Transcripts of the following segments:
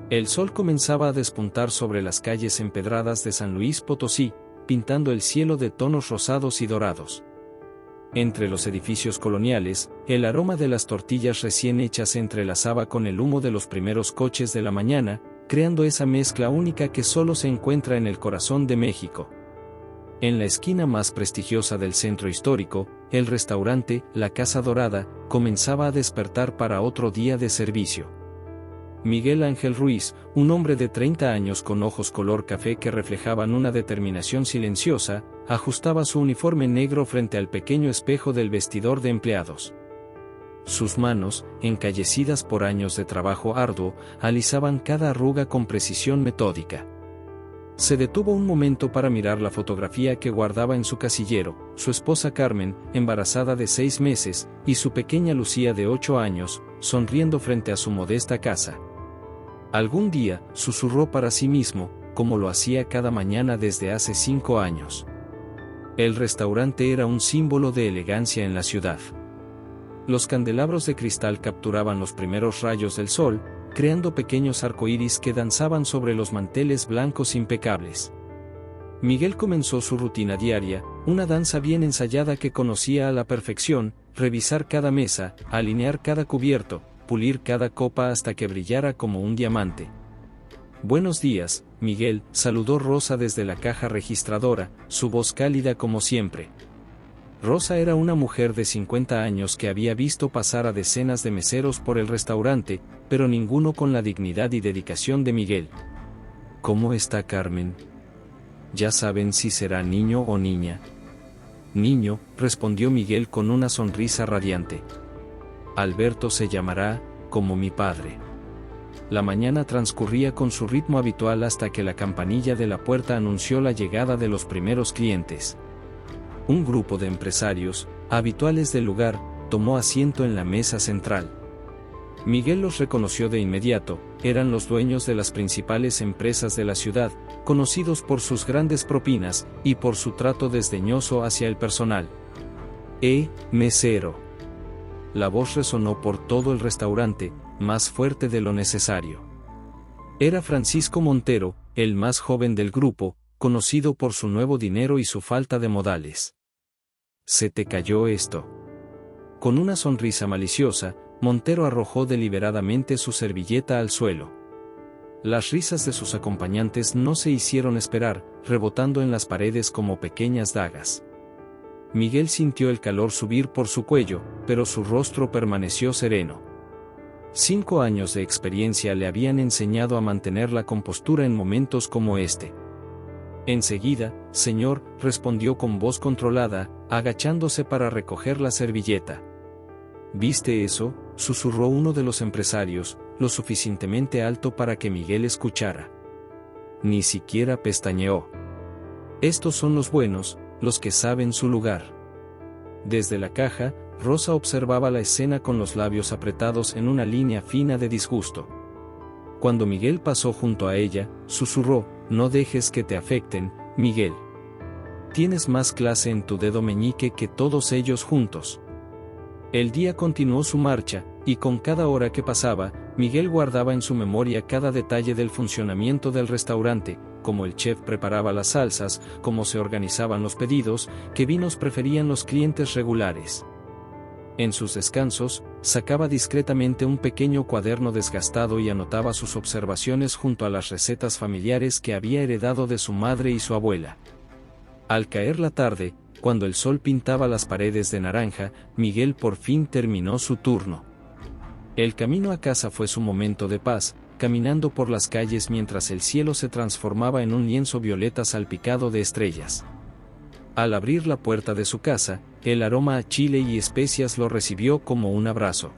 El sol comenzaba a despuntar sobre las calles empedradas de San Luis Potosí, pintando el cielo de tonos rosados y dorados. Entre los edificios coloniales, el aroma de las tortillas recién hechas se entrelazaba con el humo de los primeros coches de la mañana, creando esa mezcla única que solo se encuentra en el corazón de México. En la esquina más prestigiosa del centro histórico, el restaurante, la Casa Dorada, comenzaba a despertar para otro día de servicio. Miguel Ángel Ruiz, un hombre de 30 años con ojos color café que reflejaban una determinación silenciosa, ajustaba su uniforme negro frente al pequeño espejo del vestidor de empleados. Sus manos, encallecidas por años de trabajo arduo, alisaban cada arruga con precisión metódica. Se detuvo un momento para mirar la fotografía que guardaba en su casillero, su esposa Carmen, embarazada de 6 meses, y su pequeña Lucía de 8 años, sonriendo frente a su modesta casa. Algún día, susurró para sí mismo, como lo hacía cada mañana desde hace 5 años. El restaurante era un símbolo de elegancia en la ciudad. Los candelabros de cristal capturaban los primeros rayos del sol, creando pequeños arcoíris que danzaban sobre los manteles blancos impecables. Miguel comenzó su rutina diaria, una danza bien ensayada que conocía a la perfección: revisar cada mesa, alinear cada cubierto, pulir cada copa hasta que brillara como un diamante. «Buenos días, Miguel», saludó Rosa desde la caja registradora, su voz cálida como siempre. Rosa era una mujer de 50 años que había visto pasar a decenas de meseros por el restaurante, pero ninguno con la dignidad y dedicación de Miguel. «¿Cómo está Carmen? ¿Ya saben si será niño o niña?» «Niño», respondió Miguel con una sonrisa radiante. «Alberto se llamará, como mi padre». La mañana transcurría con su ritmo habitual hasta que la campanilla de la puerta anunció la llegada de los primeros clientes. Un grupo de empresarios, habituales del lugar, tomó asiento en la mesa central. Miguel los reconoció de inmediato: eran los dueños de las principales empresas de la ciudad, conocidos por sus grandes propinas y por su trato desdeñoso hacia el personal. Mesero». La voz resonó por todo el restaurante, más fuerte de lo necesario. Era Francisco Montero, el más joven del grupo, conocido por su nuevo dinero y su falta de modales. «¿Se te cayó esto?». Con una sonrisa maliciosa, Montero arrojó deliberadamente su servilleta al suelo. Las risas de sus acompañantes no se hicieron esperar, rebotando en las paredes como pequeñas dagas. Miguel sintió el calor subir por su cuello, pero su rostro permaneció sereno. 5 años de experiencia le habían enseñado a mantener la compostura en momentos como este. «Enseguida, señor», respondió con voz controlada, agachándose para recoger la servilleta. «¿Viste eso?», susurró uno de los empresarios, lo suficientemente alto para que Miguel escuchara. Ni siquiera pestañeó. «Estos son los buenos, los que saben su lugar». Desde la caja, Rosa observaba la escena con los labios apretados en una línea fina de disgusto. Cuando Miguel pasó junto a ella, susurró: «No dejes que te afecten, Miguel. Tienes más clase en tu dedo meñique que todos ellos juntos». El día continuó su marcha, y con cada hora que pasaba, Miguel guardaba en su memoria cada detalle del funcionamiento del restaurante: cómo el chef preparaba las salsas, cómo se organizaban los pedidos, qué vinos preferían los clientes regulares. En sus descansos, sacaba discretamente un pequeño cuaderno desgastado y anotaba sus observaciones junto a las recetas familiares que había heredado de su madre y su abuela. Al caer la tarde, cuando el sol pintaba las paredes de naranja, Miguel por fin terminó su turno. El camino a casa fue su momento de paz, caminando por las calles mientras el cielo se transformaba en un lienzo violeta salpicado de estrellas. Al abrir la puerta de su casa, el aroma a chile y especias lo recibió como un abrazo.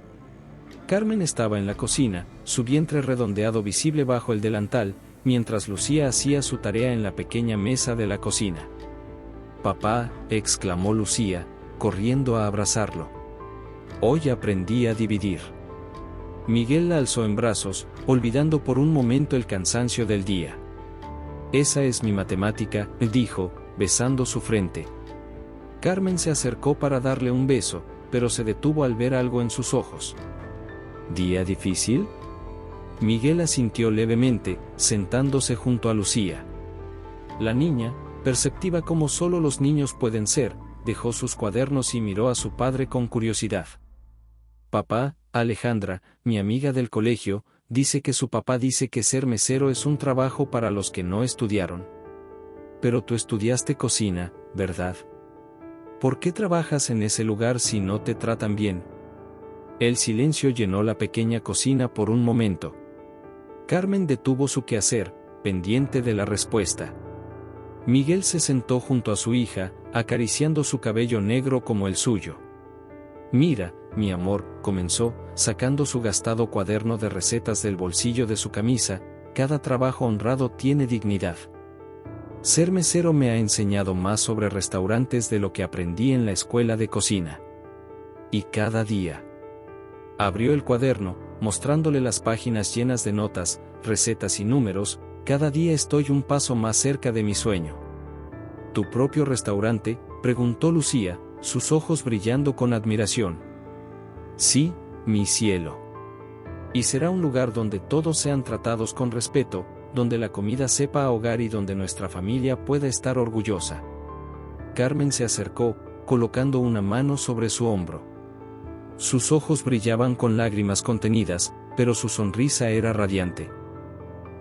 Carmen estaba en la cocina, su vientre redondeado visible bajo el delantal, mientras Lucía hacía su tarea en la pequeña mesa de la cocina. «Papá», exclamó Lucía, corriendo a abrazarlo. «Hoy aprendí a dividir». Miguel la alzó en brazos, olvidando por un momento el cansancio del día. «Esa es mi matemática», dijo, besando su frente. Carmen se acercó para darle un beso, pero se detuvo al ver algo en sus ojos. «¿Día difícil?». Miguel asintió levemente, sentándose junto a Lucía. La niña, perceptiva como solo los niños pueden ser, dejó sus cuadernos y miró a su padre con curiosidad. Papá, Alejandra, mi amiga del colegio, dice que su papá dice que ser mesero es un trabajo para los que no estudiaron. Pero tú estudiaste cocina, ¿verdad? ¿Por qué trabajas en ese lugar si no te tratan bien? El silencio llenó la pequeña cocina por un momento. Carmen detuvo su quehacer, pendiente de la respuesta. Miguel se sentó junto a su hija, acariciando su cabello negro como el suyo. Mira, mi amor, comenzó, sacando su gastado cuaderno de recetas del bolsillo de su camisa, cada trabajo honrado tiene dignidad. Ser mesero me ha enseñado más sobre restaurantes de lo que aprendí en la escuela de cocina. Y cada día. Abrió el cuaderno, mostrándole las páginas llenas de notas, recetas y números. Cada día estoy un paso más cerca de mi sueño. ¿Tu propio restaurante?, preguntó Lucía, sus ojos brillando con admiración. Sí, mi cielo. Y será un lugar donde todos sean tratados con respeto, donde la comida sepa a hogar y donde nuestra familia pueda estar orgullosa. Carmen se acercó, colocando una mano sobre su hombro. Sus ojos brillaban con lágrimas contenidas, pero su sonrisa era radiante.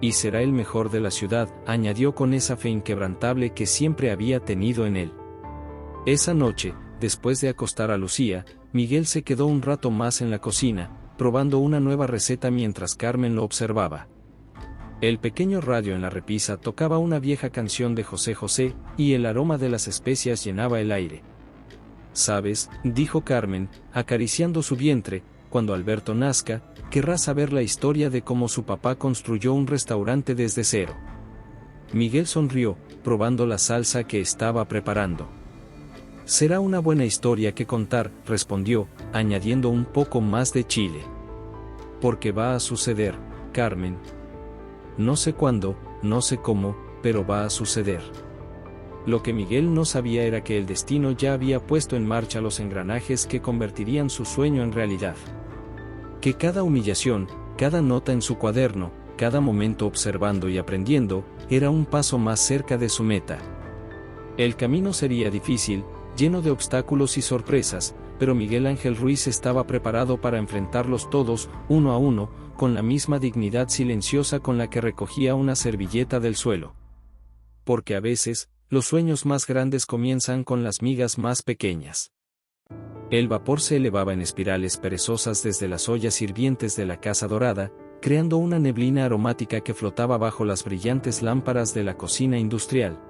Y será el mejor de la ciudad, añadió con esa fe inquebrantable que siempre había tenido en él. Esa noche, después de acostar a Lucía, Miguel se quedó un rato más en la cocina, probando una nueva receta mientras Carmen lo observaba. El pequeño radio en la repisa tocaba una vieja canción de José José, y el aroma de las especias llenaba el aire. ¿Sabes?, dijo Carmen, acariciando su vientre, cuando Alberto nazca, querrá saber la historia de cómo su papá construyó un restaurante desde cero. Miguel sonrió, probando la salsa que estaba preparando. Será una buena historia que contar, respondió, añadiendo un poco más de chile. Porque va a suceder, Carmen. No sé cuándo, no sé cómo, pero va a suceder. Lo que Miguel no sabía era que el destino ya había puesto en marcha los engranajes que convertirían su sueño en realidad. Que cada humillación, cada nota en su cuaderno, cada momento observando y aprendiendo, era un paso más cerca de su meta. El camino sería difícil, lleno de obstáculos y sorpresas, pero Miguel Ángel Ruiz estaba preparado para enfrentarlos todos, uno a uno, con la misma dignidad silenciosa con la que recogía una servilleta del suelo. Porque a veces, los sueños más grandes comienzan con las migas más pequeñas. El vapor se elevaba en espirales perezosas desde las ollas hirvientes de la Casa Dorada, creando una neblina aromática que flotaba bajo las brillantes lámparas de la cocina industrial.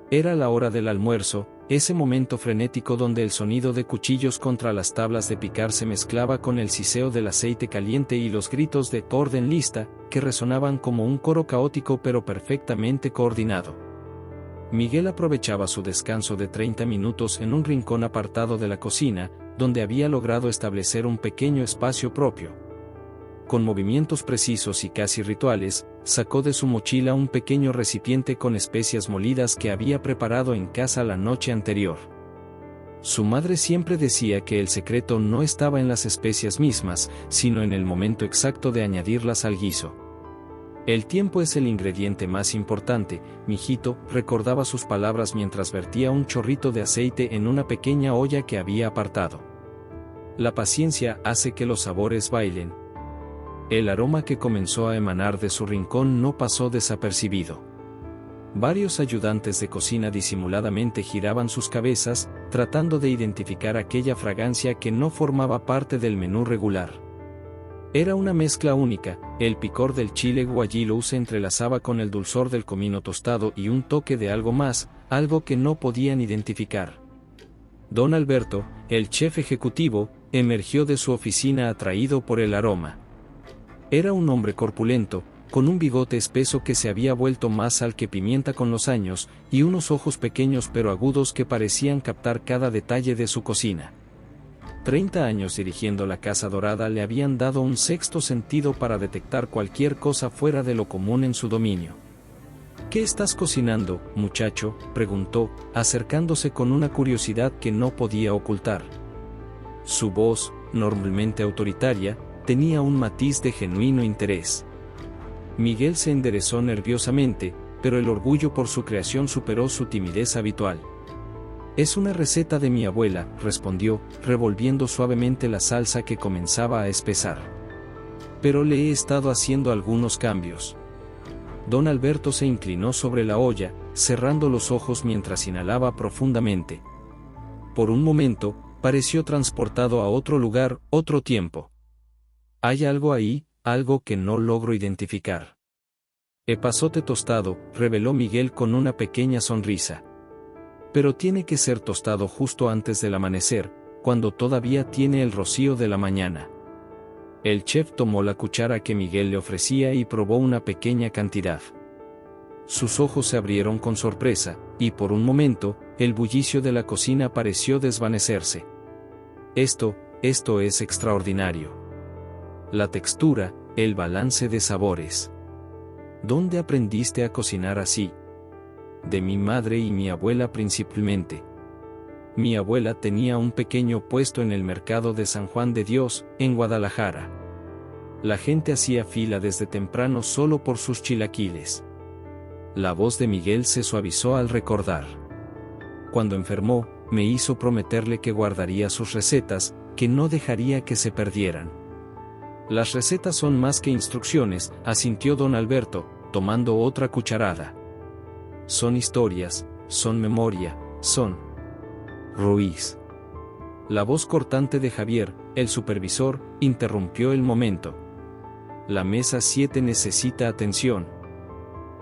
Era la hora del almuerzo, ese momento frenético donde el sonido de cuchillos contra las tablas de picar se mezclaba con el siseo del aceite caliente y los gritos de «orden lista», que resonaban como un coro caótico pero perfectamente coordinado. Miguel aprovechaba su descanso de 30 minutos en un rincón apartado de la cocina, donde había logrado establecer un pequeño espacio propio. Con movimientos precisos y casi rituales, sacó de su mochila un pequeño recipiente con especias molidas que había preparado en casa la noche anterior. Su madre siempre decía que el secreto no estaba en las especias mismas, sino en el momento exacto de añadirlas al guiso. El tiempo es el ingrediente más importante, mijito, recordaba sus palabras mientras vertía un chorrito de aceite en una pequeña olla que había apartado. La paciencia hace que los sabores bailen. El aroma que comenzó a emanar de su rincón no pasó desapercibido. Varios ayudantes de cocina disimuladamente giraban sus cabezas, tratando de identificar aquella fragancia que no formaba parte del menú regular. Era una mezcla única, el picor del chile guajillo se entrelazaba con el dulzor del comino tostado y un toque de algo más, algo que no podían identificar. Don Alberto, el chef ejecutivo, emergió de su oficina atraído por el aroma. Era un hombre corpulento, con un bigote espeso que se había vuelto más sal que pimienta con los años, y unos ojos pequeños pero agudos que parecían captar cada detalle de su cocina. 30 años dirigiendo la Casa Dorada le habían dado un sexto sentido para detectar cualquier cosa fuera de lo común en su dominio. ¿Qué estás cocinando, muchacho?, preguntó, acercándose con una curiosidad que no podía ocultar. Su voz, normalmente autoritaria, tenía un matiz de genuino interés. Miguel se enderezó nerviosamente, pero el orgullo por su creación superó su timidez habitual. Es una receta de mi abuela, respondió, revolviendo suavemente la salsa que comenzaba a espesar. Pero le he estado haciendo algunos cambios. Don Alberto se inclinó sobre la olla, cerrando los ojos mientras inhalaba profundamente. Por un momento, pareció transportado a otro lugar, otro tiempo. Hay algo ahí, algo que no logro identificar. Epazote tostado, reveló Miguel con una pequeña sonrisa. Pero tiene que ser tostado justo antes del amanecer, cuando todavía tiene el rocío de la mañana. El chef tomó la cuchara que Miguel le ofrecía y probó una pequeña cantidad. Sus ojos se abrieron con sorpresa, y por un momento, el bullicio de la cocina pareció desvanecerse. Esto es extraordinario. La textura, el balance de sabores. ¿Dónde aprendiste a cocinar así? De mi madre y mi abuela principalmente. Mi abuela tenía un pequeño puesto en el mercado de San Juan de Dios, en Guadalajara. La gente hacía fila desde temprano solo por sus chilaquiles. La voz de Miguel se suavizó al recordar. Cuando enfermó, me hizo prometerle que guardaría sus recetas, que no dejaría que se perdieran. Las recetas son más que instrucciones, asintió don Alberto, tomando otra cucharada. Son historias, son memoria, son... Ruiz. La voz cortante de Javier, el supervisor, interrumpió el momento. La mesa 7 necesita atención.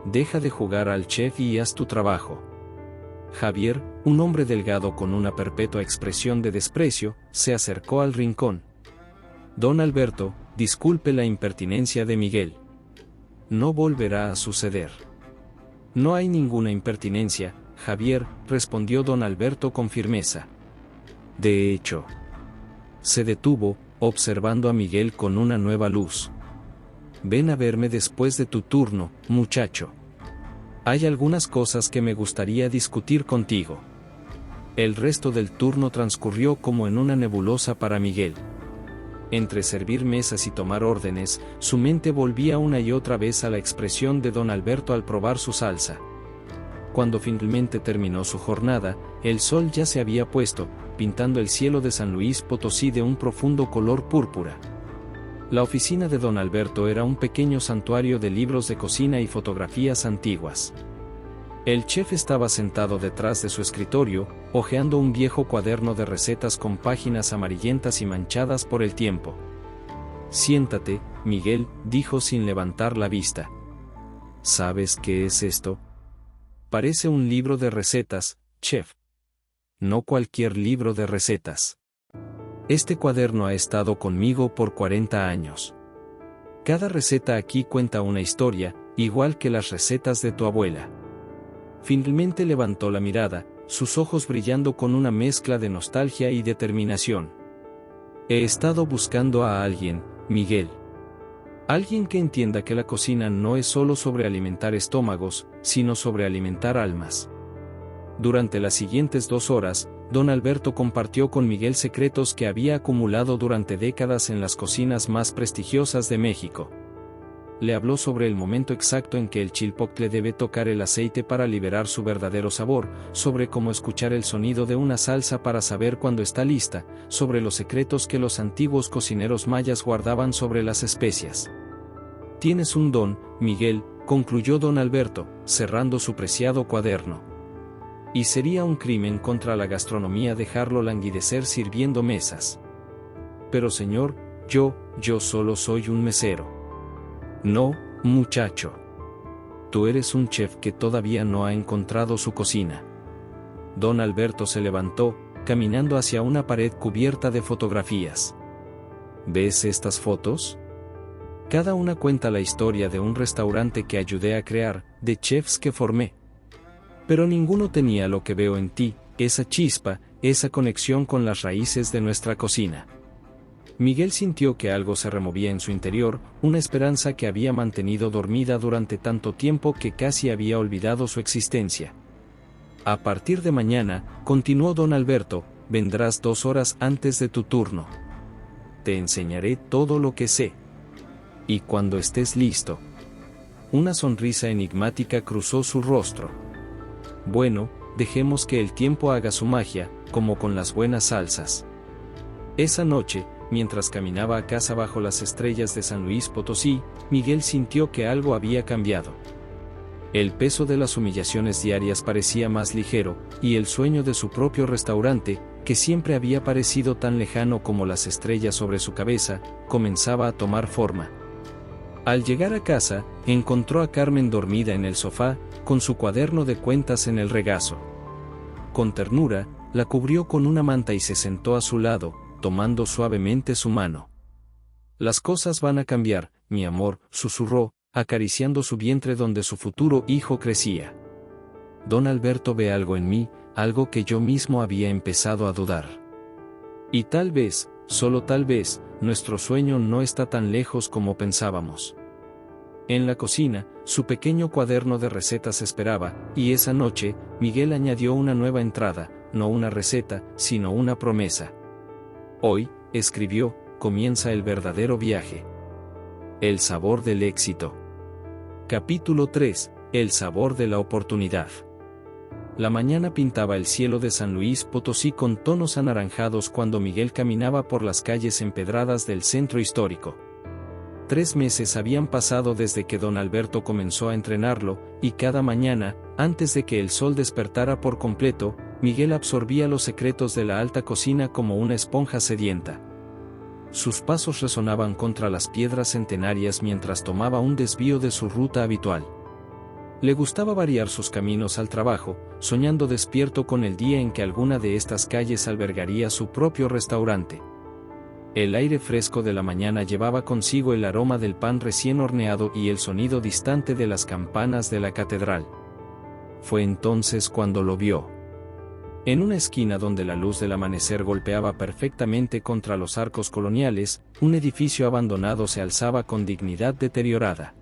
Deja de jugar al chef y haz tu trabajo. Javier, un hombre delgado con una perpetua expresión de desprecio, se acercó al rincón. Don Alberto, disculpe la impertinencia de Miguel. No volverá a suceder. No hay ninguna impertinencia, Javier, respondió don Alberto con firmeza. De hecho, se detuvo, observando a Miguel con una nueva luz. Ven a verme después de tu turno, muchacho. Hay algunas cosas que me gustaría discutir contigo. El resto del turno transcurrió como en una nebulosa para Miguel. Entre servir mesas y tomar órdenes, su mente volvía una y otra vez a la expresión de don Alberto al probar su salsa. Cuando finalmente terminó su jornada, el sol ya se había puesto, pintando el cielo de San Luis Potosí de un profundo color púrpura. La oficina de don Alberto era un pequeño santuario de libros de cocina y fotografías antiguas. El chef estaba sentado detrás de su escritorio, hojeando un viejo cuaderno de recetas con páginas amarillentas y manchadas por el tiempo. Siéntate, Miguel, dijo sin levantar la vista. ¿Sabes qué es esto? Parece un libro de recetas, chef. No cualquier libro de recetas. Este cuaderno ha estado conmigo por 40 años. Cada receta aquí cuenta una historia, igual que las recetas de tu abuela. Finalmente levantó la mirada, sus ojos brillando con una mezcla de nostalgia y determinación. He estado buscando a alguien, Miguel. Alguien que entienda que la cocina no es solo sobre alimentar estómagos, sino sobre alimentar almas. Durante las siguientes 2 horas, don Alberto compartió con Miguel secretos que había acumulado durante décadas en las cocinas más prestigiosas de México. Le habló sobre el momento exacto en que el chilpotle debe tocar el aceite para liberar su verdadero sabor, sobre cómo escuchar el sonido de una salsa para saber cuándo está lista, sobre los secretos que los antiguos cocineros mayas guardaban sobre las especias. Tienes un don, Miguel, concluyó don Alberto, cerrando su preciado cuaderno. Y sería un crimen contra la gastronomía dejarlo languidecer sirviendo mesas. Pero señor, yo solo soy un mesero. No, muchacho. Tú eres un chef que todavía no ha encontrado su cocina. Don Alberto se levantó, caminando hacia una pared cubierta de fotografías. ¿Ves estas fotos? Cada una cuenta la historia de un restaurante que ayudé a crear, de chefs que formé. Pero ninguno tenía lo que veo en ti, esa chispa, esa conexión con las raíces de nuestra cocina. Miguel sintió que algo se removía en su interior, una esperanza que había mantenido dormida durante tanto tiempo que casi había olvidado su existencia. A partir de mañana, continuó don Alberto, vendrás 2 horas antes de tu turno. Te enseñaré todo lo que sé. Y cuando estés listo, una sonrisa enigmática cruzó su rostro. Bueno, dejemos que el tiempo haga su magia, como con las buenas salsas. Esa noche, mientras caminaba a casa bajo las estrellas de San Luis Potosí, Miguel sintió que algo había cambiado. El peso de las humillaciones diarias parecía más ligero, y el sueño de su propio restaurante, que siempre había parecido tan lejano como las estrellas sobre su cabeza, comenzaba a tomar forma. Al llegar a casa, encontró a Carmen dormida en el sofá, con su cuaderno de cuentas en el regazo. Con ternura, la cubrió con una manta y se sentó a su lado, tomando suavemente su mano. «Las cosas van a cambiar, mi amor», susurró, acariciando su vientre donde su futuro hijo crecía. «Don Alberto ve algo en mí, algo que yo mismo había empezado a dudar. Y tal vez, solo tal vez, nuestro sueño no está tan lejos como pensábamos». En la cocina, su pequeño cuaderno de recetas esperaba, y esa noche, Miguel añadió una nueva entrada, no una receta, sino una promesa. «Hoy», escribió, «comienza el verdadero viaje. El sabor del éxito». Capítulo 3. El sabor de la oportunidad. La mañana pintaba el cielo de San Luis Potosí con tonos anaranjados cuando Miguel caminaba por las calles empedradas del centro histórico. 3 meses habían pasado desde que don Alberto comenzó a entrenarlo, y cada mañana, antes de que el sol despertara por completo, Miguel absorbía los secretos de la alta cocina como una esponja sedienta. Sus pasos resonaban contra las piedras centenarias mientras tomaba un desvío de su ruta habitual. Le gustaba variar sus caminos al trabajo, soñando despierto con el día en que alguna de estas calles albergaría su propio restaurante. El aire fresco de la mañana llevaba consigo el aroma del pan recién horneado y el sonido distante de las campanas de la catedral. Fue entonces cuando lo vio. En una esquina donde la luz del amanecer golpeaba perfectamente contra los arcos coloniales, un edificio abandonado se alzaba con dignidad deteriorada.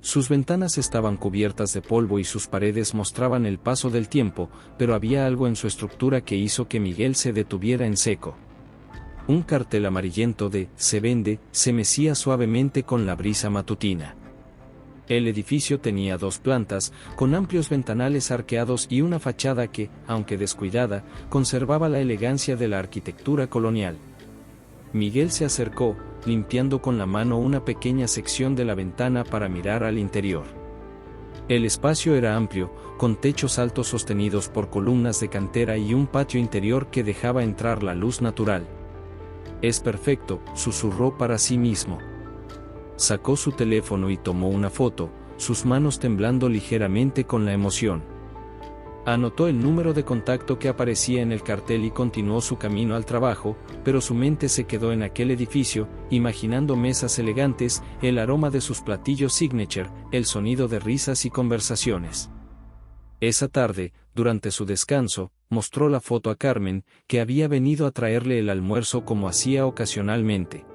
Sus ventanas estaban cubiertas de polvo y sus paredes mostraban el paso del tiempo, pero había algo en su estructura que hizo que Miguel se detuviera en seco. Un cartel amarillento de «Se vende» se mecía suavemente con la brisa matutina. El edificio tenía 2 plantas, con amplios ventanales arqueados y una fachada que, aunque descuidada, conservaba la elegancia de la arquitectura colonial. Miguel se acercó, limpiando con la mano una pequeña sección de la ventana para mirar al interior. El espacio era amplio, con techos altos sostenidos por columnas de cantera y un patio interior que dejaba entrar la luz natural. «Es perfecto», susurró para sí mismo. Sacó su teléfono y tomó una foto, sus manos temblando ligeramente con la emoción. Anotó el número de contacto que aparecía en el cartel y continuó su camino al trabajo, pero su mente se quedó en aquel edificio, imaginando mesas elegantes, el aroma de sus platillos signature, el sonido de risas y conversaciones. Esa tarde, durante su descanso, mostró la foto a Carmen, que había venido a traerle el almuerzo como hacía ocasionalmente.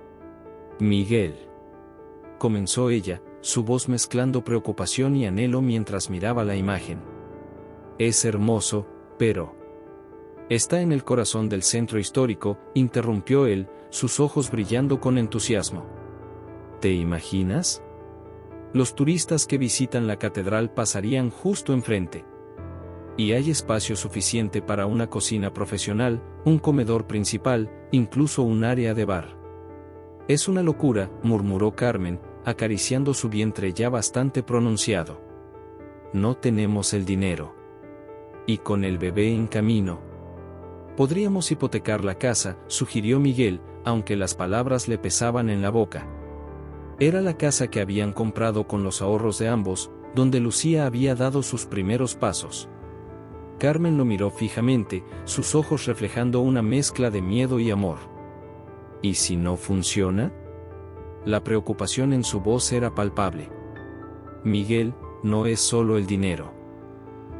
«Miguel», comenzó ella, su voz mezclando preocupación y anhelo mientras miraba la imagen. «Es hermoso, pero...». «Está en el corazón del centro histórico», interrumpió él, sus ojos brillando con entusiasmo. «¿Te imaginas? Los turistas que visitan la catedral pasarían justo enfrente. Y hay espacio suficiente para una cocina profesional, un comedor principal, incluso un área de bar». «Es una locura», murmuró Carmen, acariciando su vientre ya bastante pronunciado. «No tenemos el dinero. Y con el bebé en camino...». «Podríamos hipotecar la casa», sugirió Miguel, aunque las palabras le pesaban en la boca. Era la casa que habían comprado con los ahorros de ambos, donde Lucía había dado sus primeros pasos. Carmen lo miró fijamente, sus ojos reflejando una mezcla de miedo y amor. «¿Y si no funciona?». La preocupación en su voz era palpable. «Miguel, no es solo el dinero.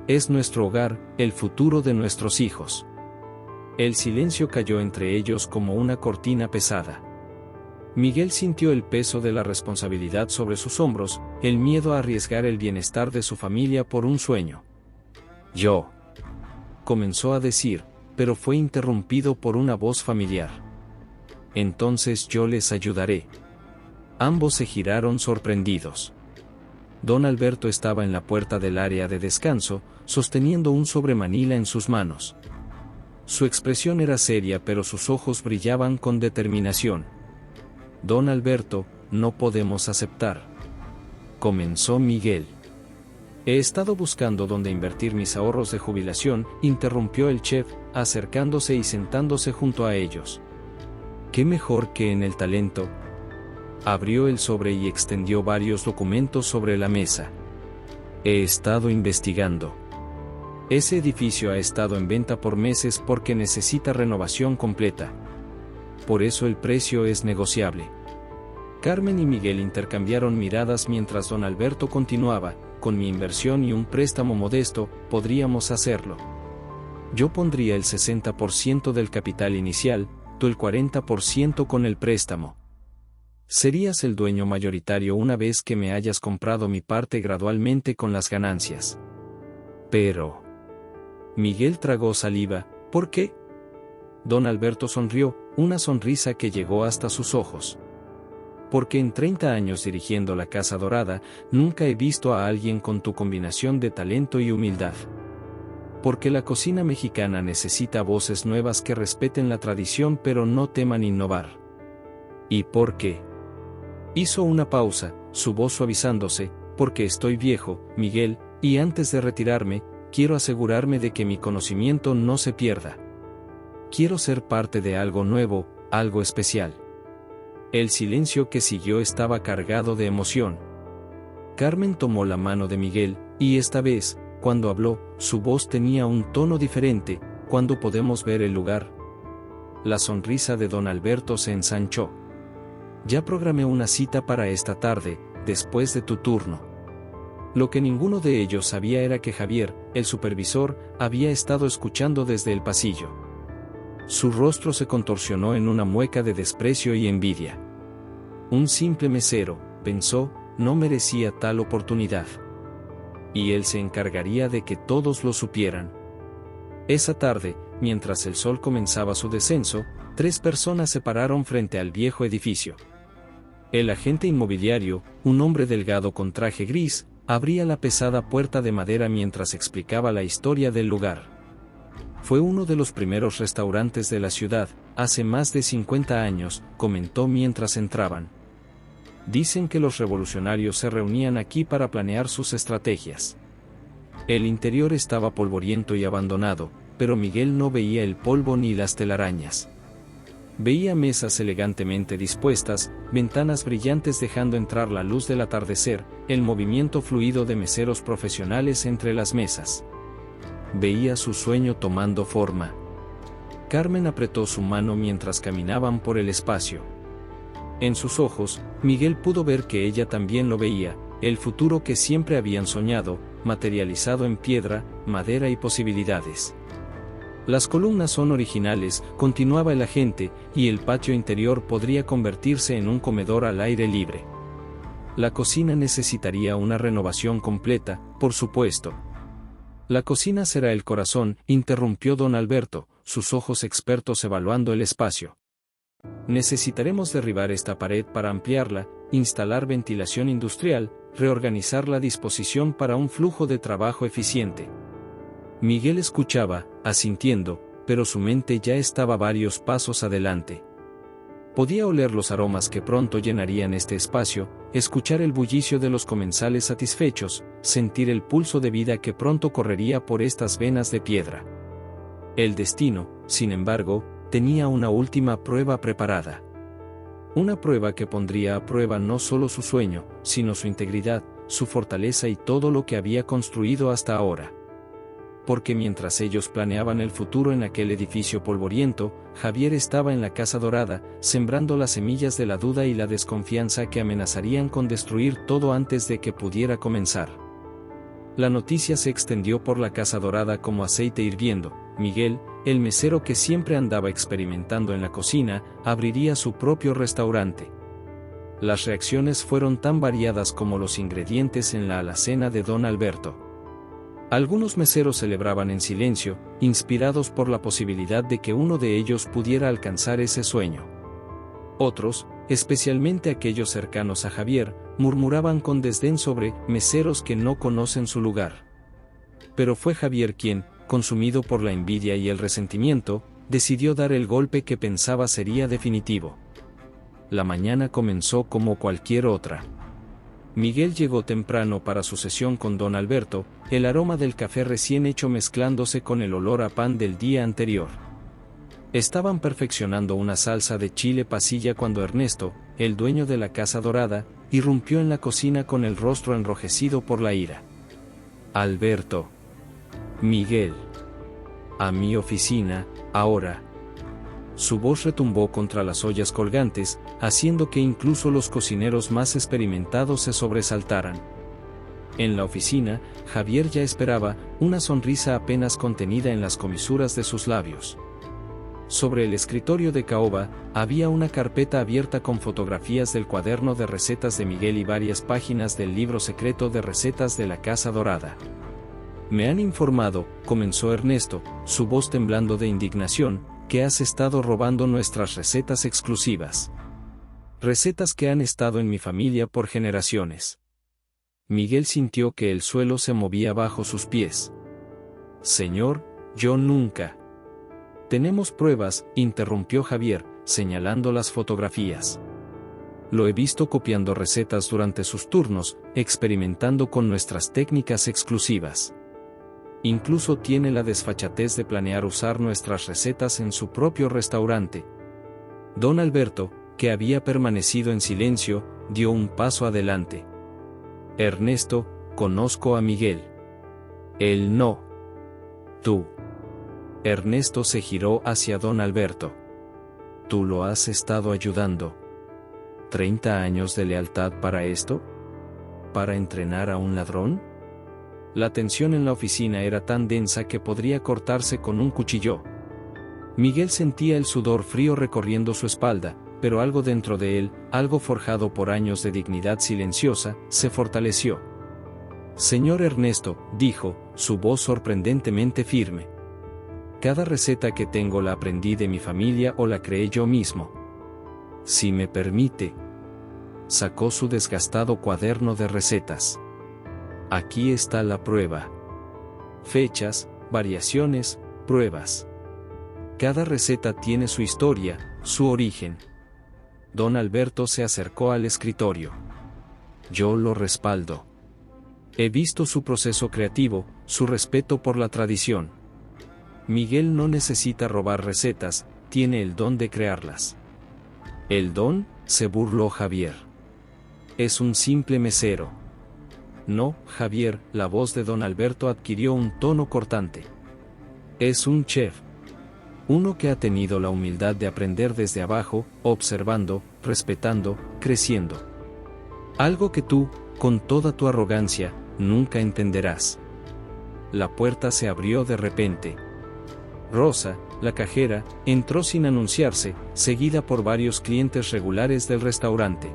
Es nuestro hogar, el futuro de nuestros hijos». El silencio cayó entre ellos como una cortina pesada. Miguel sintió el peso de la responsabilidad sobre sus hombros, el miedo a arriesgar el bienestar de su familia por un sueño. «Yo», comenzó a decir, pero fue interrumpido por una voz familiar. «Entonces yo les ayudaré». Ambos se giraron sorprendidos. Don Alberto estaba en la puerta del área de descanso, sosteniendo un sobremanila en sus manos. Su expresión era seria, pero sus ojos brillaban con determinación. Don Alberto, no podemos aceptar. Comenzó Miguel. He estado buscando dónde invertir mis ahorros de jubilación, interrumpió el chef, acercándose y sentándose junto a ellos. ¿Qué mejor que en el talento? Abrió el sobre y extendió varios documentos sobre la mesa. He estado investigando. Ese edificio ha estado en venta por meses porque necesita renovación completa. Por eso el precio es negociable. Carmen y Miguel intercambiaron miradas mientras don Alberto continuaba: con mi inversión y un préstamo modesto, podríamos hacerlo. Yo pondría el 60% del capital inicial, tú el 40% con el préstamo. Serías el dueño mayoritario una vez que me hayas comprado mi parte gradualmente con las ganancias. Pero... Miguel tragó saliva. ¿Por qué? Don Alberto sonrió, una sonrisa que llegó hasta sus ojos. Porque en 30 años dirigiendo la Casa Dorada, nunca he visto a alguien con tu combinación de talento y humildad. Porque la cocina mexicana necesita voces nuevas que respeten la tradición pero no teman innovar. ¿Y por qué? Hizo una pausa, su voz suavizándose: porque estoy viejo, Miguel, y antes de retirarme, quiero asegurarme de que mi conocimiento no se pierda. Quiero ser parte de algo nuevo, algo especial. El silencio que siguió estaba cargado de emoción. Carmen tomó la mano de Miguel, y esta vez, cuando habló, su voz tenía un tono diferente. ¿Cuándo podemos ver el lugar? La sonrisa de don Alberto se ensanchó. Ya programé una cita para esta tarde, después de tu turno. Lo que ninguno de ellos sabía era que Javier, el supervisor, había estado escuchando desde el pasillo. Su rostro se contorsionó en una mueca de desprecio y envidia. Un simple mesero, pensó, no merecía tal oportunidad. Y él se encargaría de que todos lo supieran. Esa tarde, mientras el sol comenzaba su descenso, 3 personas se pararon frente al viejo edificio. El agente inmobiliario, un hombre delgado con traje gris, abría la pesada puerta de madera mientras explicaba la historia del lugar. Fue uno de los primeros restaurantes de la ciudad, hace más de 50 años, comentó mientras entraban. Dicen que los revolucionarios se reunían aquí para planear sus estrategias. El interior estaba polvoriento y abandonado, pero Miguel no veía el polvo ni las telarañas. Veía mesas elegantemente dispuestas, ventanas brillantes dejando entrar la luz del atardecer, el movimiento fluido de meseros profesionales entre las mesas. Veía su sueño tomando forma. Carmen apretó su mano mientras caminaban por el espacio. En sus ojos, Miguel pudo ver que ella también lo veía, el futuro que siempre habían soñado, materializado en piedra, madera y posibilidades. Las columnas son originales, continuaba el agente, y el patio interior podría convertirse en un comedor al aire libre. La cocina necesitaría una renovación completa, por supuesto. La cocina será el corazón, interrumpió don Alberto, sus ojos expertos evaluando el espacio. Necesitaremos derribar esta pared para ampliarla, instalar ventilación industrial, reorganizar la disposición para un flujo de trabajo eficiente. Miguel escuchaba, asintiendo, pero su mente ya estaba varios pasos adelante. Podía oler los aromas que pronto llenarían este espacio, escuchar el bullicio de los comensales satisfechos, sentir el pulso de vida que pronto correría por estas venas de piedra. El destino, sin embargo, tenía una última prueba preparada. Una prueba que pondría a prueba no solo su sueño, sino su integridad, su fortaleza y todo lo que había construido hasta ahora. Porque mientras ellos planeaban el futuro en aquel edificio polvoriento, Javier estaba en la Casa Dorada, sembrando las semillas de la duda y la desconfianza que amenazarían con destruir todo antes de que pudiera comenzar. La noticia se extendió por la Casa Dorada como aceite hirviendo. Miguel, el mesero que siempre andaba experimentando en la cocina, abriría su propio restaurante. Las reacciones fueron tan variadas como los ingredientes en la alacena de don Alberto. Algunos meseros celebraban en silencio, inspirados por la posibilidad de que uno de ellos pudiera alcanzar ese sueño. Otros, especialmente aquellos cercanos a Javier, murmuraban con desdén sobre meseros que no conocen su lugar. Pero fue Javier quien, consumido por la envidia y el resentimiento, decidió dar el golpe que pensaba sería definitivo. La mañana comenzó como cualquier otra. Miguel llegó temprano para su sesión con don Alberto, el aroma del café recién hecho mezclándose con el olor a pan del día anterior. Estaban perfeccionando una salsa de chile pasilla cuando Ernesto, el dueño de la Casa Dorada, irrumpió en la cocina con el rostro enrojecido por la ira. Alberto. Miguel. A mi oficina, ahora. Su voz retumbó contra las ollas colgantes, haciendo que incluso los cocineros más experimentados se sobresaltaran. En la oficina, Javier ya esperaba, una sonrisa apenas contenida en las comisuras de sus labios. Sobre el escritorio de caoba, había una carpeta abierta con fotografías del cuaderno de recetas de Miguel y varias páginas del libro secreto de recetas de la Casa Dorada. Me han informado, comenzó Ernesto, su voz temblando de indignación, que has estado robando nuestras recetas exclusivas. Recetas que han estado en mi familia por generaciones. Miguel sintió que el suelo se movía bajo sus pies. Señor, yo nunca. Tenemos pruebas, interrumpió Javier, señalando las fotografías. Lo he visto copiando recetas durante sus turnos, experimentando con nuestras técnicas exclusivas. Incluso tiene la desfachatez de planear usar nuestras recetas en su propio restaurante. Don Alberto, que había permanecido en silencio, dio un paso adelante. Ernesto, conozco a Miguel. Él no. Tú. Ernesto se giró hacia don Alberto. ¿Tú lo has estado ayudando? ¿30 años de lealtad para esto? ¿Para entrenar a un ladrón? La tensión en la oficina era tan densa que podría cortarse con un cuchillo. Miguel sentía el sudor frío recorriendo su espalda, pero algo dentro de él, algo forjado por años de dignidad silenciosa, se fortaleció. Señor Ernesto, dijo, su voz sorprendentemente firme. Cada receta que tengo la aprendí de mi familia o la creé yo mismo. Si me permite. Sacó su desgastado cuaderno de recetas. Aquí está la prueba. Fechas, variaciones, pruebas. Cada receta tiene su historia, su origen. Don Alberto se acercó al escritorio. Yo lo respaldo. He visto su proceso creativo, su respeto por la tradición. Miguel no necesita robar recetas, tiene el don de crearlas. ¿El don?, se burló Javier. Es un simple mesero. No, Javier, la voz de don Alberto adquirió un tono cortante. Es un chef. Uno que ha tenido la humildad de aprender desde abajo, observando, respetando, creciendo. Algo que tú, con toda tu arrogancia, nunca entenderás. La puerta se abrió de repente. Rosa, la cajera, entró sin anunciarse, seguida por varios clientes regulares del restaurante.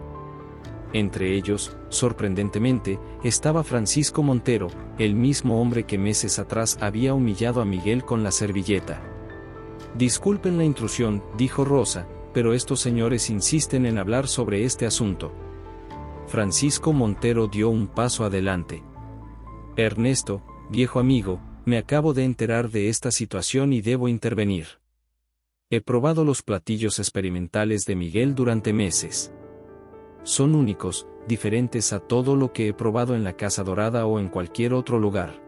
Entre ellos, sorprendentemente, estaba Francisco Montero, el mismo hombre que meses atrás había humillado a Miguel con la servilleta. Disculpen la intrusión, dijo Rosa, pero estos señores insisten en hablar sobre este asunto. Francisco Montero dio un paso adelante. Ernesto, viejo amigo, me acabo de enterar de esta situación y debo intervenir. He probado los platillos experimentales de Miguel durante meses. Son únicos, diferentes a todo lo que he probado en la Casa Dorada o en cualquier otro lugar.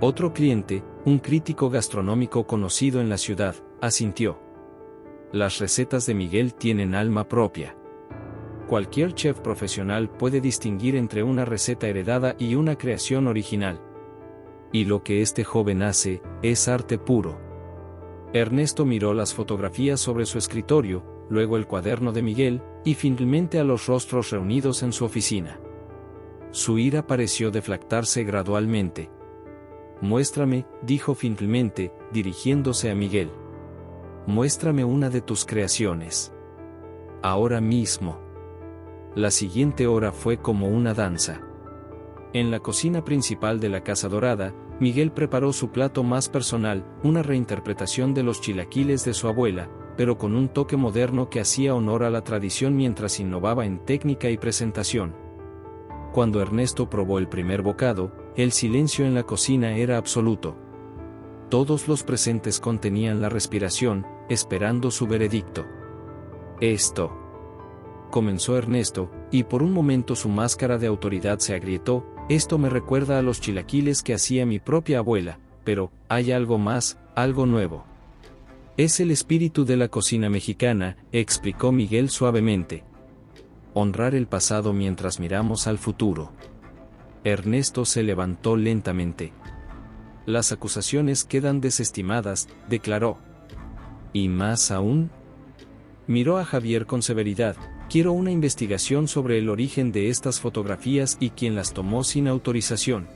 Otro cliente, un crítico gastronómico conocido en la ciudad, asintió. Las recetas de Miguel tienen alma propia. Cualquier chef profesional puede distinguir entre una receta heredada y una creación original. Y lo que este joven hace, es arte puro. Ernesto miró las fotografías sobre su escritorio, luego el cuaderno de Miguel, y finalmente a los rostros reunidos en su oficina. Su ira pareció deflactarse gradualmente. Muéstrame, dijo finalmente, dirigiéndose a Miguel. Muéstrame una de tus creaciones. Ahora mismo. La siguiente hora fue como una danza. En la cocina principal de la Casa Dorada, Miguel preparó su plato más personal, una reinterpretación de los chilaquiles de su abuela, pero con un toque moderno que hacía honor a la tradición mientras innovaba en técnica y presentación. Cuando Ernesto probó el primer bocado, el silencio en la cocina era absoluto. Todos los presentes contenían la respiración, esperando su veredicto. «Esto», comenzó Ernesto, y por un momento su máscara de autoridad se agrietó, «esto me recuerda a los chilaquiles que hacía mi propia abuela, pero hay algo más, algo nuevo». «Es el espíritu de la cocina mexicana», explicó Miguel suavemente. «Honrar el pasado mientras miramos al futuro». Ernesto se levantó lentamente. «Las acusaciones quedan desestimadas», declaró. «¿Y más aún?». Miró a Javier con severidad. «Quiero una investigación sobre el origen de estas fotografías y quién las tomó sin autorización».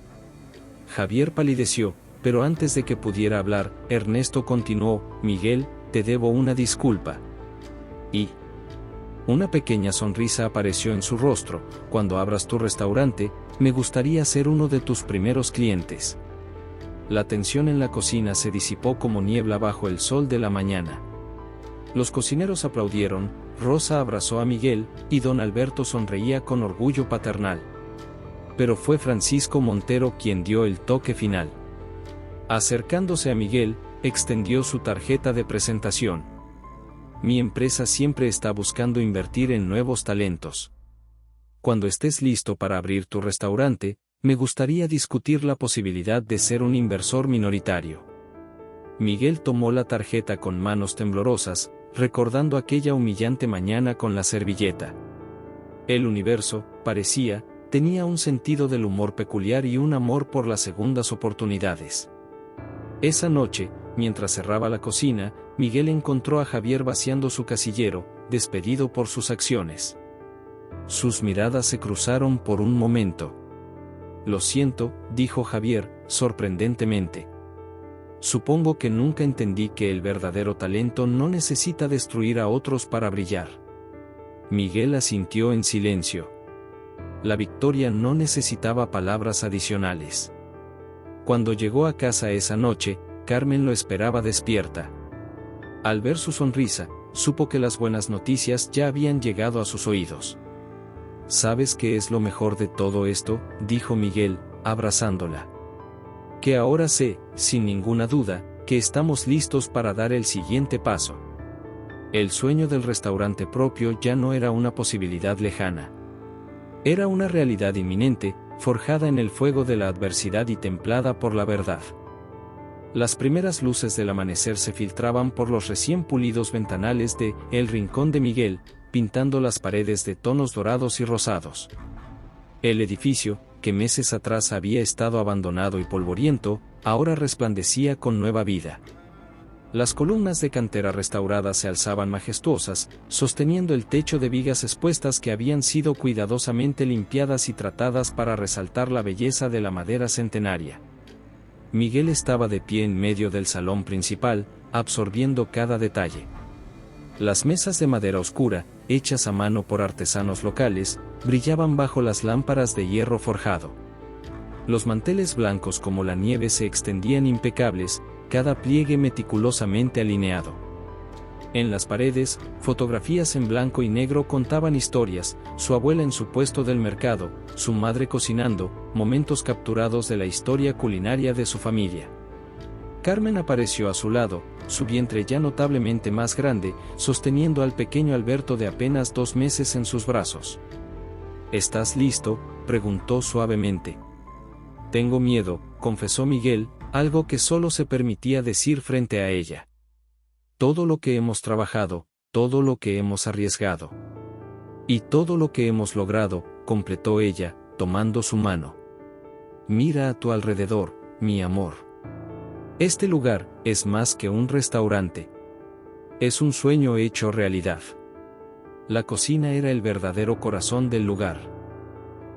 Javier palideció, pero antes de que pudiera hablar, Ernesto continuó: «Miguel, te debo una disculpa». Y una pequeña sonrisa apareció en su rostro. «Cuando abras tu restaurante, me gustaría ser uno de tus primeros clientes». La tensión en la cocina se disipó como niebla bajo el sol de la mañana. Los cocineros aplaudieron, Rosa abrazó a Miguel, y don Alberto sonreía con orgullo paternal. Pero fue Francisco Montero quien dio el toque final. Acercándose a Miguel, extendió su tarjeta de presentación. «Mi empresa siempre está buscando invertir en nuevos talentos. Cuando estés listo para abrir tu restaurante, me gustaría discutir la posibilidad de ser un inversor minoritario». Miguel tomó la tarjeta con manos temblorosas, recordando aquella humillante mañana con la servilleta. El universo, parecía, tenía un sentido del humor peculiar y un amor por las segundas oportunidades. Esa noche, mientras cerraba la cocina, Miguel encontró a Javier vaciando su casillero, despedido por sus acciones. Sus miradas se cruzaron por un momento. «Lo siento», dijo Javier, sorprendentemente. «Supongo que nunca entendí que el verdadero talento no necesita destruir a otros para brillar». Miguel asintió en silencio. La victoria no necesitaba palabras adicionales. Cuando llegó a casa esa noche, Carmen lo esperaba despierta. Al ver su sonrisa, supo que las buenas noticias ya habían llegado a sus oídos. «¿Sabes qué es lo mejor de todo esto?», dijo Miguel, abrazándola. «Que ahora sé, sin ninguna duda, que estamos listos para dar el siguiente paso». El sueño del restaurante propio ya no era una posibilidad lejana. Era una realidad inminente, forjada en el fuego de la adversidad y templada por la verdad. Las primeras luces del amanecer se filtraban por los recién pulidos ventanales de El Rincón de Miguel, pintando las paredes de tonos dorados y rosados. El edificio, que meses atrás había estado abandonado y polvoriento, ahora resplandecía con nueva vida. Las columnas de cantera restaurada se alzaban majestuosas, sosteniendo el techo de vigas expuestas que habían sido cuidadosamente limpiadas y tratadas para resaltar la belleza de la madera centenaria. Miguel estaba de pie en medio del salón principal, absorbiendo cada detalle. Las mesas de madera oscura, hechas a mano por artesanos locales, brillaban bajo las lámparas de hierro forjado. Los manteles blancos como la nieve se extendían impecables, cada pliegue meticulosamente alineado. En las paredes, fotografías en blanco y negro contaban historias, su abuela en su puesto del mercado, su madre cocinando, momentos capturados de la historia culinaria de su familia. Carmen apareció a su lado, su vientre ya notablemente más grande, sosteniendo al pequeño Alberto de apenas 2 meses en sus brazos. «¿Estás listo?», preguntó suavemente. «Tengo miedo», confesó Miguel, algo que solo se permitía decir frente a ella. «Todo lo que hemos trabajado, todo lo que hemos arriesgado. Y todo lo que hemos logrado», completó ella, tomando su mano. «Mira a tu alrededor, mi amor. Este lugar es más que un restaurante. Es un sueño hecho realidad». La cocina era el verdadero corazón del lugar.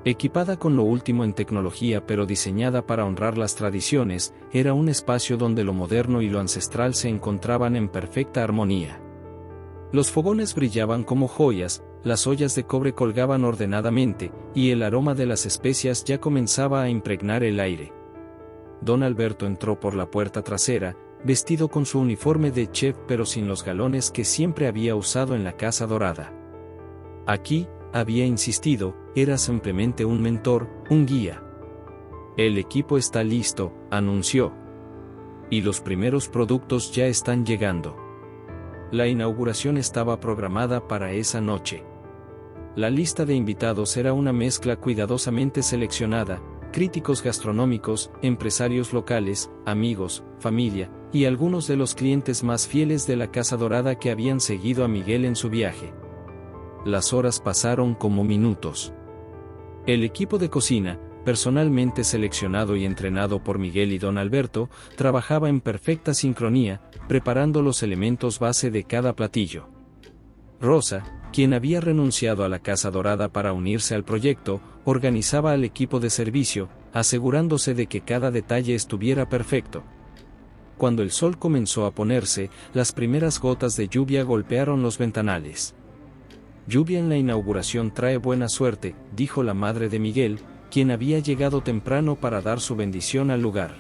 Equipada con lo último en tecnología pero diseñada para honrar las tradiciones, era un espacio donde lo moderno y lo ancestral se encontraban en perfecta armonía. Los fogones brillaban como joyas, las ollas de cobre colgaban ordenadamente, y el aroma de las especias ya comenzaba a impregnar el aire. Don Alberto entró por la puerta trasera, vestido con su uniforme de chef pero sin los galones que siempre había usado en la Casa Dorada. Aquí, había insistido, era simplemente un mentor, un guía. El equipo está listo, anunció. Y los primeros productos ya están llegando. La inauguración estaba programada para esa noche. La lista de invitados era una mezcla cuidadosamente seleccionada: críticos gastronómicos, empresarios locales, amigos, familia, y algunos de los clientes más fieles de la Casa Dorada que habían seguido a Miguel en su viaje. Las horas pasaron como minutos. El equipo de cocina, personalmente seleccionado y entrenado por Miguel y don Alberto, trabajaba en perfecta sincronía, preparando los elementos base de cada platillo. Rosa, quien había renunciado a la Casa Dorada para unirse al proyecto, organizaba al equipo de servicio, asegurándose de que cada detalle estuviera perfecto. Cuando el sol comenzó a ponerse, las primeras gotas de lluvia golpearon los ventanales. «Lluvia en la inauguración trae buena suerte», dijo la madre de Miguel, quien había llegado temprano para dar su bendición al lugar.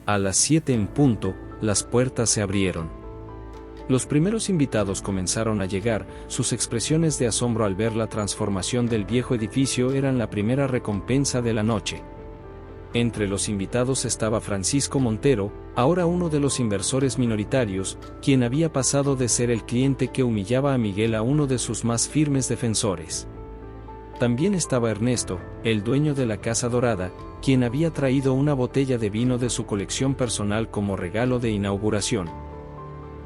A las 7 en punto, las puertas se abrieron. Los primeros invitados comenzaron a llegar, sus expresiones de asombro al ver la transformación del viejo edificio eran la primera recompensa de la noche. Entre los invitados estaba Francisco Montero, ahora uno de los inversores minoritarios, quien había pasado de ser el cliente que humillaba a Miguel a uno de sus más firmes defensores. También estaba Ernesto, el dueño de la Casa Dorada, quien había traído una botella de vino de su colección personal como regalo de inauguración.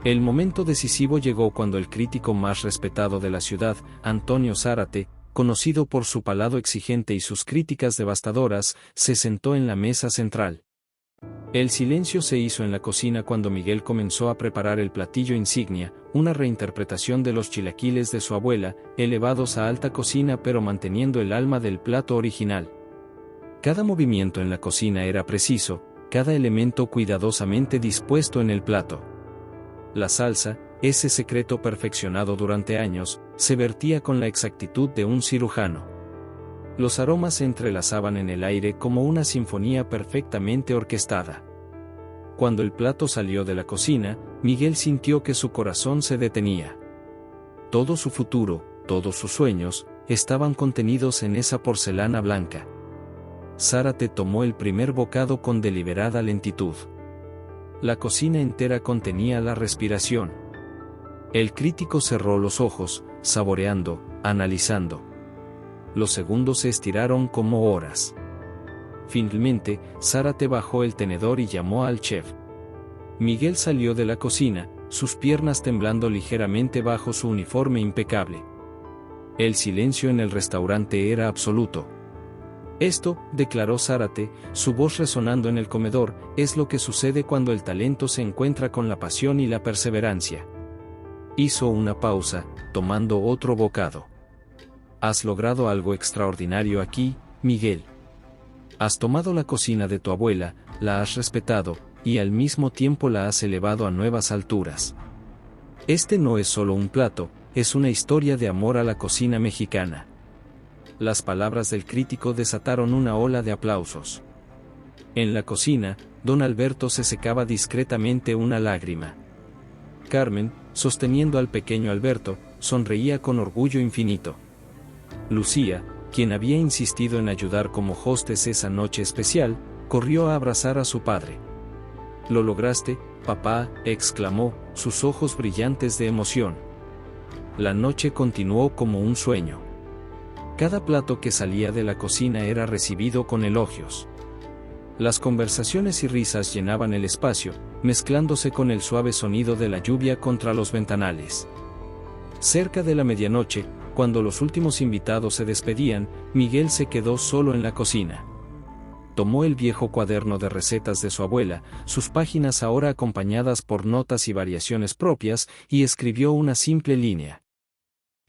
El momento decisivo llegó cuando el crítico más respetado de la ciudad, Antonio Zárate, conocido por su palado exigente y sus críticas devastadoras, se sentó en la mesa central. El silencio se hizo en la cocina cuando Miguel comenzó a preparar el platillo insignia, una reinterpretación de los chilaquiles de su abuela, elevados a alta cocina pero manteniendo el alma del plato original. Cada movimiento en la cocina era preciso, cada elemento cuidadosamente dispuesto en el plato. La salsa, ese secreto perfeccionado durante años, se vertía con la exactitud de un cirujano. Los aromas se entrelazaban en el aire como una sinfonía perfectamente orquestada. Cuando el plato salió de la cocina, Miguel sintió que su corazón se detenía. Todo su futuro, todos sus sueños, estaban contenidos en esa porcelana blanca. Zárate tomó el primer bocado con deliberada lentitud. La cocina entera contenía la respiración. El crítico cerró los ojos, saboreando, analizando. Los segundos se estiraron como horas. Finalmente, Zárate bajó el tenedor y llamó al chef. Miguel salió de la cocina, sus piernas temblando ligeramente bajo su uniforme impecable. El silencio en el restaurante era absoluto. «Esto», declaró Zárate, su voz resonando en el comedor, «es lo que sucede cuando el talento se encuentra con la pasión y la perseverancia». Hizo una pausa, tomando otro bocado. «Has logrado algo extraordinario aquí, Miguel. Has tomado la cocina de tu abuela, la has respetado, y al mismo tiempo la has elevado a nuevas alturas. Este no es solo un plato, es una historia de amor a la cocina mexicana». Las palabras del crítico desataron una ola de aplausos. En la cocina, don Alberto se secaba discretamente una lágrima. Carmen, sosteniendo al pequeño Alberto, sonreía con orgullo infinito. Lucía, quien había insistido en ayudar como hostess esa noche especial, corrió a abrazar a su padre. «Lo lograste, papá», exclamó, sus ojos brillantes de emoción. La noche continuó como un sueño. Cada plato que salía de la cocina era recibido con elogios. Las conversaciones y risas llenaban el espacio, mezclándose con el suave sonido de la lluvia contra los ventanales. Cerca de la medianoche, cuando los últimos invitados se despedían, Miguel se quedó solo en la cocina. Tomó el viejo cuaderno de recetas de su abuela, sus páginas ahora acompañadas por notas y variaciones propias, y escribió una simple línea.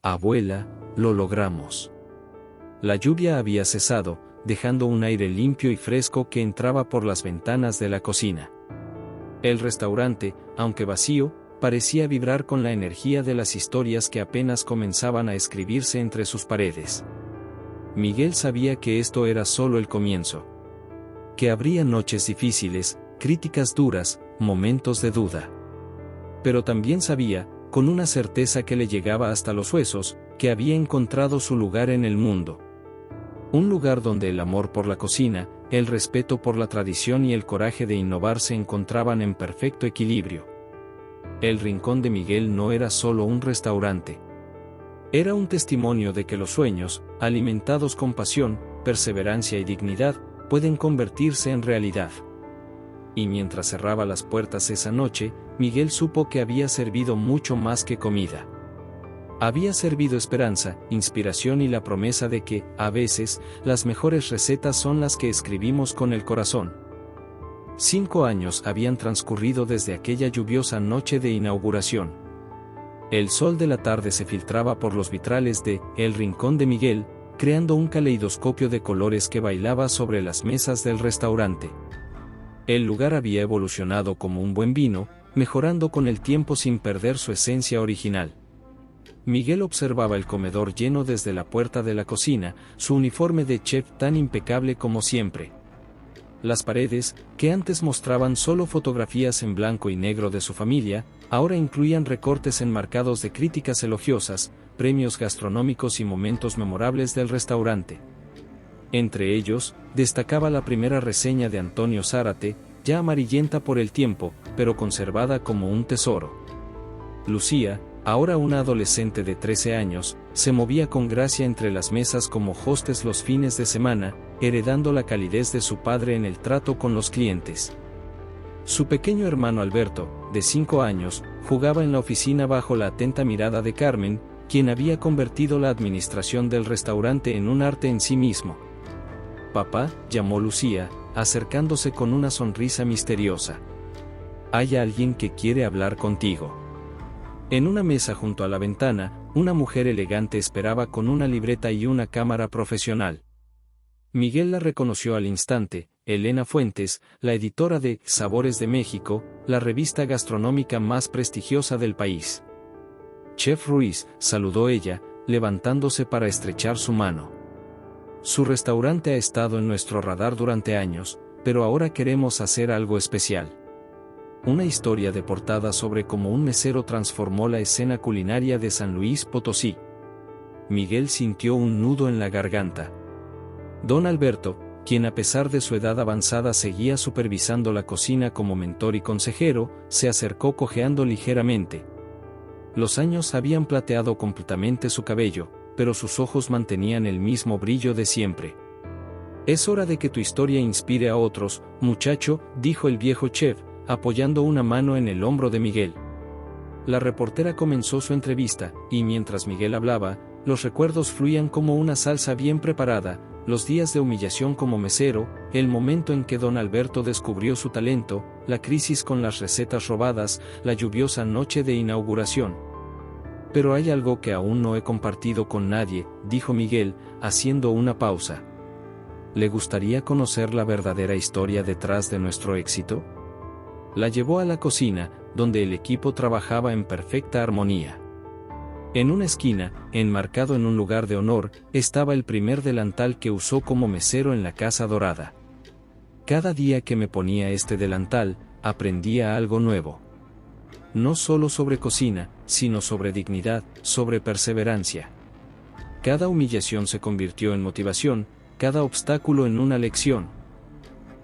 «Abuela, lo logramos». La lluvia había cesado, dejando un aire limpio y fresco que entraba por las ventanas de la cocina. El restaurante, aunque vacío, parecía vibrar con la energía de las historias que apenas comenzaban a escribirse entre sus paredes. Miguel sabía que esto era solo el comienzo. Que habría noches difíciles, críticas duras, momentos de duda. Pero también sabía, con una certeza que le llegaba hasta los huesos, que había encontrado su lugar en el mundo. Un lugar donde el amor por la cocina, el respeto por la tradición y el coraje de innovar se encontraban en perfecto equilibrio. El Rincón de Miguel no era solo un restaurante. Era un testimonio de que los sueños, alimentados con pasión, perseverancia y dignidad, pueden convertirse en realidad. Y mientras cerraba las puertas esa noche, Miguel supo que había servido mucho más que comida. Había servido esperanza, inspiración y la promesa de que, a veces, las mejores recetas son las que escribimos con el corazón. 5 años habían transcurrido desde aquella lluviosa noche de inauguración. El sol de la tarde se filtraba por los vitrales de El Rincón de Miguel, creando un caleidoscopio de colores que bailaba sobre las mesas del restaurante. El lugar había evolucionado como un buen vino, mejorando con el tiempo sin perder su esencia original. Miguel observaba el comedor lleno desde la puerta de la cocina, su uniforme de chef tan impecable como siempre. Las paredes, que antes mostraban solo fotografías en blanco y negro de su familia, ahora incluían recortes enmarcados de críticas elogiosas, premios gastronómicos y momentos memorables del restaurante. Entre ellos, destacaba la primera reseña de Antonio Zárate, ya amarillenta por el tiempo, pero conservada como un tesoro. Lucía, ahora una adolescente de 13 años, se movía con gracia entre las mesas como hostess los fines de semana, heredando la calidez de su padre en el trato con los clientes. Su pequeño hermano Alberto, de 5 años, jugaba en la oficina bajo la atenta mirada de Carmen, quien había convertido la administración del restaurante en un arte en sí mismo. «Papá», llamó Lucía, acercándose con una sonrisa misteriosa. «Hay alguien que quiere hablar contigo». En una mesa junto a la ventana, una mujer elegante esperaba con una libreta y una cámara profesional. Miguel la reconoció al instante: Elena Fuentes, la editora de Sabores de México, la revista gastronómica más prestigiosa del país. «Chef Ruiz», saludó ella, levantándose para estrechar su mano. «Su restaurante ha estado en nuestro radar durante años, pero ahora queremos hacer algo especial». Una historia de portada sobre cómo un mesero transformó la escena culinaria de San Luis Potosí. Miguel sintió un nudo en la garganta. Don Alberto, quien a pesar de su edad avanzada seguía supervisando la cocina como mentor y consejero, se acercó cojeando ligeramente. Los años habían plateado completamente su cabello, pero sus ojos mantenían el mismo brillo de siempre. «Es hora de que tu historia inspire a otros, muchacho», dijo el viejo chef, apoyando una mano en el hombro de Miguel. La reportera comenzó su entrevista, y mientras Miguel hablaba, los recuerdos fluían como una salsa bien preparada: los días de humillación como mesero, el momento en que don Alberto descubrió su talento, la crisis con las recetas robadas, la lluviosa noche de inauguración. «Pero hay algo que aún no he compartido con nadie», dijo Miguel, haciendo una pausa. «¿Le gustaría conocer la verdadera historia detrás de nuestro éxito?». La llevó a la cocina, donde el equipo trabajaba en perfecta armonía. En una esquina, enmarcado en un lugar de honor, estaba el primer delantal que usó como mesero en la Casa Dorada. «Cada día que me ponía este delantal, aprendía algo nuevo. No solo sobre cocina, sino sobre dignidad, sobre perseverancia. Cada humillación se convirtió en motivación, cada obstáculo en una lección».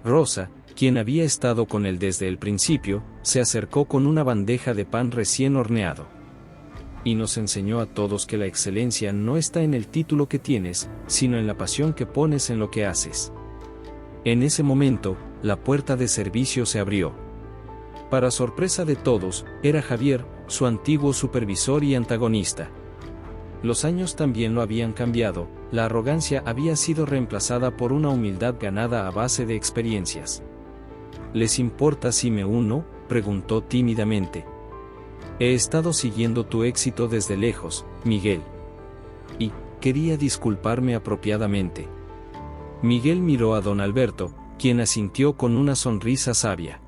Rosa, quien había estado con él desde el principio, se acercó con una bandeja de pan recién horneado. «Y nos enseñó a todos que la excelencia no está en el título que tienes, sino en la pasión que pones en lo que haces». En ese momento, la puerta de servicio se abrió. Para sorpresa de todos, era Javier, su antiguo supervisor y antagonista. Los años también lo habían cambiado, la arrogancia había sido reemplazada por una humildad ganada a base de experiencias. «¿Les importa si me uno?», preguntó tímidamente. «He estado siguiendo tu éxito desde lejos, Miguel. Y quería disculparme apropiadamente». Miguel miró a don Alberto, quien asintió con una sonrisa sabia.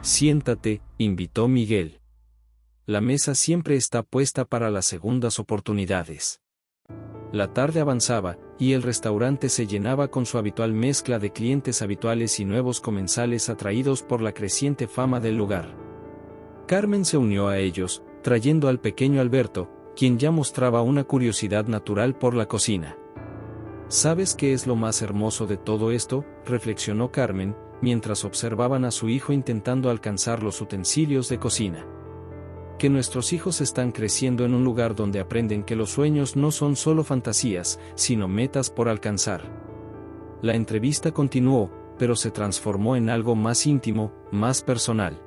«Siéntate», invitó Miguel. «La mesa siempre está puesta para las segundas oportunidades». La tarde avanzaba, y el restaurante se llenaba con su habitual mezcla de clientes habituales y nuevos comensales atraídos por la creciente fama del lugar. Carmen se unió a ellos, trayendo al pequeño Alberto, quien ya mostraba una curiosidad natural por la cocina. ¿Sabes qué es lo más hermoso de todo esto?, reflexionó Carmen, mientras observaban a su hijo intentando alcanzar los utensilios de cocina. Que nuestros hijos están creciendo en un lugar donde aprenden que los sueños no son solo fantasías, sino metas por alcanzar. La entrevista continuó, pero se transformó en algo más íntimo, más personal.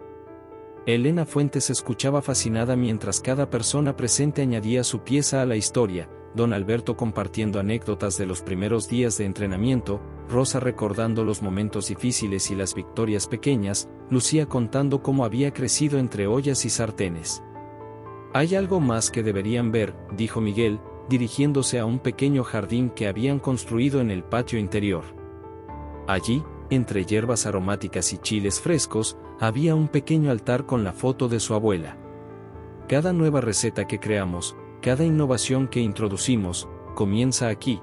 Elena Fuentes escuchaba fascinada mientras cada persona presente añadía su pieza a la historia, don Alberto compartiendo anécdotas de los primeros días de entrenamiento, Rosa recordando los momentos difíciles y las victorias pequeñas, Lucía contando cómo había crecido entre ollas y sartenes. «Hay algo más que deberían ver», dijo Miguel, dirigiéndose a un pequeño jardín que habían construido en el patio interior. Allí, entre hierbas aromáticas y chiles frescos, había un pequeño altar con la foto de su abuela. Cada nueva receta que creamos, cada innovación que introducimos, comienza aquí.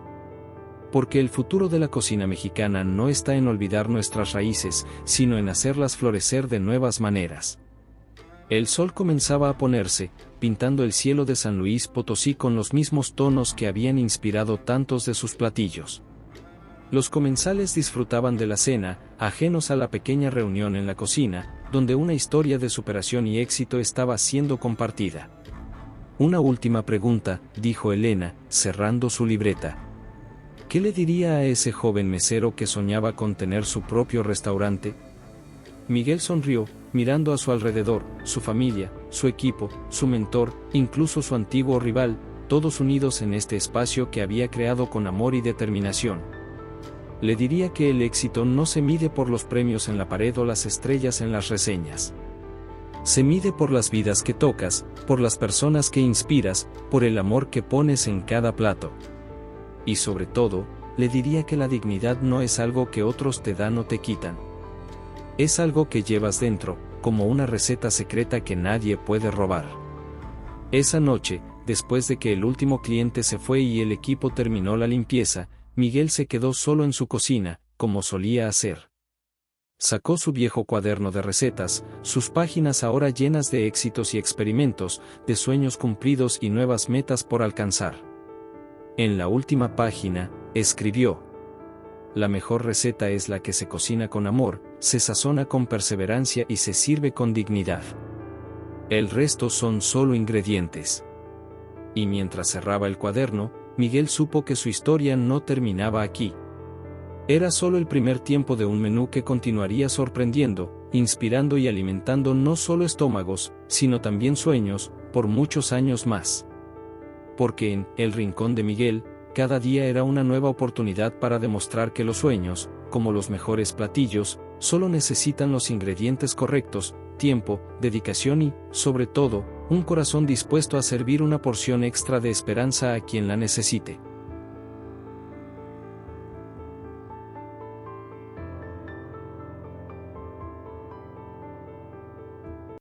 Porque el futuro de la cocina mexicana no está en olvidar nuestras raíces, sino en hacerlas florecer de nuevas maneras. El sol comenzaba a ponerse, pintando el cielo de San Luis Potosí con los mismos tonos que habían inspirado tantos de sus platillos. Los comensales disfrutaban de la cena, ajenos a la pequeña reunión en la cocina, donde una historia de superación y éxito estaba siendo compartida. «Una última pregunta», dijo Elena, cerrando su libreta. «¿Qué le diría a ese joven mesero que soñaba con tener su propio restaurante?» Miguel sonrió, mirando a su alrededor, su familia, su equipo, su mentor, incluso su antiguo rival, todos unidos en este espacio que había creado con amor y determinación. Le diría que el éxito no se mide por los premios en la pared o las estrellas en las reseñas. Se mide por las vidas que tocas, por las personas que inspiras, por el amor que pones en cada plato. Y sobre todo, le diría que la dignidad no es algo que otros te dan o te quitan. Es algo que llevas dentro, como una receta secreta que nadie puede robar. Esa noche, después de que el último cliente se fue y el equipo terminó la limpieza, Miguel se quedó solo en su cocina, como solía hacer. Sacó su viejo cuaderno de recetas, sus páginas ahora llenas de éxitos y experimentos, de sueños cumplidos y nuevas metas por alcanzar. En la última página, escribió: «La mejor receta es la que se cocina con amor, se sazona con perseverancia y se sirve con dignidad. El resto son solo ingredientes». Y mientras cerraba el cuaderno, Miguel supo que su historia no terminaba aquí. Era solo el primer tiempo de un menú que continuaría sorprendiendo, inspirando y alimentando no solo estómagos, sino también sueños, por muchos años más. Porque en El Rincón de Miguel, cada día era una nueva oportunidad para demostrar que los sueños, como los mejores platillos, solo necesitan los ingredientes correctos, tiempo, dedicación y, sobre todo, un corazón dispuesto a servir una porción extra de esperanza a quien la necesite.